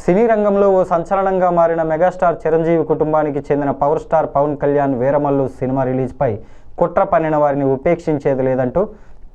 సినీ రంగంలో ఓ సంచలనంగా మారిన మెగాస్టార్ చిరంజీవి కుటుంబానికి చెందిన power star Pawan Kalyan Veeramallu cinema రిలీజ్పై కుట్ర పన్నిన వారిని ఉపేక్షించేది లేదంటూ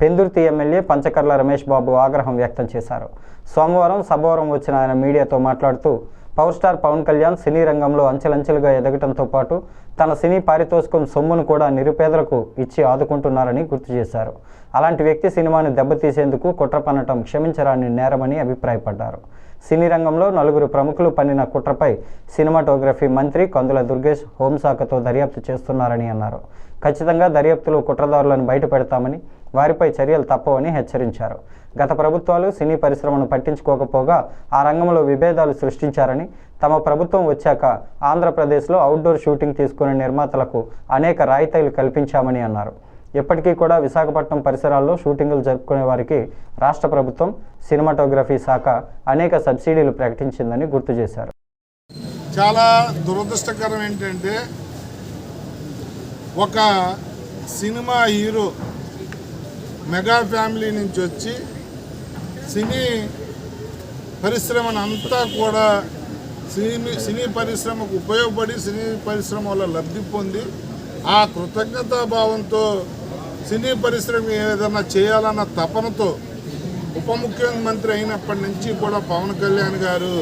పెందుర్తి ఎమ్మెల్యే పంచకర్ల రమేష్ బాబు ఆగ్రహం వ్యక్తం చేశారు. సోమవారం సభవరం వచ్చిన ఆయన మీడియాతో మాట్లాడుతూ పవర్ స్టార్ పవన్ కళ్యాణ్ సినీ రంగంలో అంచెలంచెలుగా ఎదగడంతో పాటు తన సినీ పారితోషికం సొమ్మును కూడా నిరుపేదలకు ఇచ్చి ఆదుకుంటున్నారని గుర్తు చేశారు. అలాంటి వ్యక్తి సినిమాను దెబ్బతీసేందుకు కుట్ర పన్నటం క్షమించరాని నేరమని అభిప్రాయపడ్డారు. సినీ రంగంలో నలుగురు ప్రముఖులు పన్నిన కుట్రపై సినిమాటోగ్రఫీ మంత్రి కందుల దుర్గేష్ హోంశాఖతో దర్యాప్తు చేస్తున్నారని అన్నారు. ఖచ్చితంగా దర్యాప్తులో కుట్రదారులను బయటపెడతామని, వారిపై చర్యలు తప్పవని హెచ్చరించారు. గత ప్రభుత్వాలు సినీ పరిశ్రమను పట్టించుకోకపోగా ఆ రంగంలో విభేదాలు సృష్టించారని, తమ ప్రభుత్వం వచ్చాక ఆంధ్రప్రదేశ్లో అవుట్డోర్ షూటింగ్ తీసుకునే నిర్మాతలకు అనేక రాయితీలు కల్పించామని అన్నారు. ఇప్పటికీ కూడా విశాఖపట్నం పరిసరాల్లో షూటింగులు జరుపుకునే వారికి రాష్ట్ర ప్రభుత్వం సినిమాటోగ్రఫీ శాఖ అనేక సబ్సిడీలు ప్రకటించిందని గుర్తు చేశారు. చాలా దురదృష్టకరం ఏంటంటే ఒక సినిమా హీరో మెగా ఫ్యామిలీ నుంచి వచ్చి సినీ పరిశ్రమను అంతా కూడా సినీ పరిశ్రమకు ఉపయోగపడి సినీ పరిశ్రమ వల్ల లబ్ధి పొంది ఆ కృతజ్ఞతాభావంతో సినీ పరిశ్రమ ఏదైనా చేయాలన్న తపనతో ఉప ముఖ్యమంత్రి అయినప్పటి నుంచి కూడా పవన్ కళ్యాణ్ గారు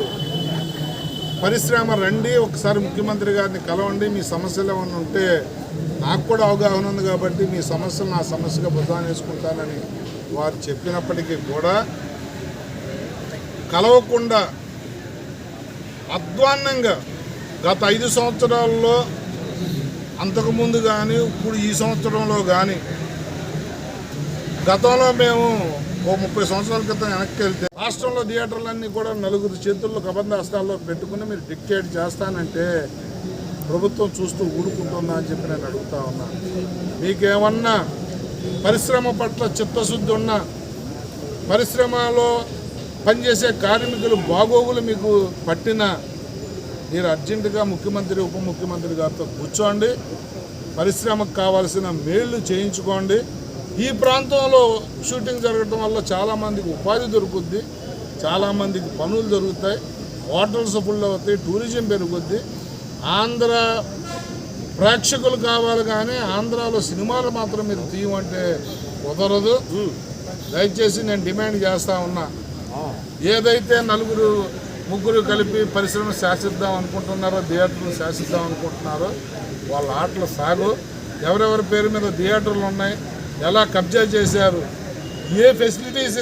పరిశ్రమ రండి, ఒకసారి ముఖ్యమంత్రి గారిని కలవండి, మీ సమస్యలు ఏమైనా ఉంటే నాకు కూడా అవగాహన ఉంది కాబట్టి మీ సమస్యలు నా సమస్యగా బుద్ధాన్ని వేసుకుంటానని వారు చెప్పినప్పటికీ కూడా కలవకుండా అధ్వాన్నంగా గత 5 సంవత్సరాల్లో అంతకుముందు కానీ ఇప్పుడు ఈ సంవత్సరంలో కానీ గతంలో మేము ఓ 30 సంవత్సరాల క్రితం వెనక్కి వెళ్తే రాష్ట్రంలో థియేటర్లన్నీ కూడా నలుగురు చేతుల్లో కబంధాస్తాల్లో పెట్టుకుని మీరు డిక్టేట్ చేస్తానంటే ప్రభుత్వం చూస్తూ ఊరుకుంటుందా అని చెప్పి నేను అడుగుతా ఉన్నా. మీకేమన్నా పరిశ్రమ పట్ల చిత్తశుద్ధి ఉన్న, పరిశ్రమలో పనిచేసే కార్మికులు బాగోగులు మీకు పట్టిన, మీరు అర్జెంటుగా ముఖ్యమంత్రి ఉప ముఖ్యమంత్రి గారితో కూర్చోండి, పరిశ్రమకు కావాల్సిన మేళ్లు చేయించుకోండి. ఈ ప్రాంతంలో షూటింగ్ జరగడం వల్ల చాలామందికి ఉపాధి దొరుకుద్ది, చాలామందికి పనులు దొరుకుతాయి, హోటల్స్ ఫుల్ అవుతాయి, టూరిజం పెరుగుద్ది. ఆంధ్ర ప్రేక్షకులు కావాలి కానీ ఆంధ్రాలో సినిమాలు మాత్రం మీరు తీయమంటే కుదరదు. దయచేసి నేను డిమాండ్ చేస్తూ ఉన్నా, ఏదైతే ముగ్గురు కలిపి పరిశ్రమ శాసిద్దాం అనుకుంటున్నారో, థియేటర్లు శాసిద్దాం అనుకుంటున్నారో వాళ్ళ ఆటలు సాగు. ఎవరెవరి పేరు మీద థియేటర్లు ఉన్నాయి, ఎలా కబ్జా చేశారు, ఏ ఫెసిలిటీస్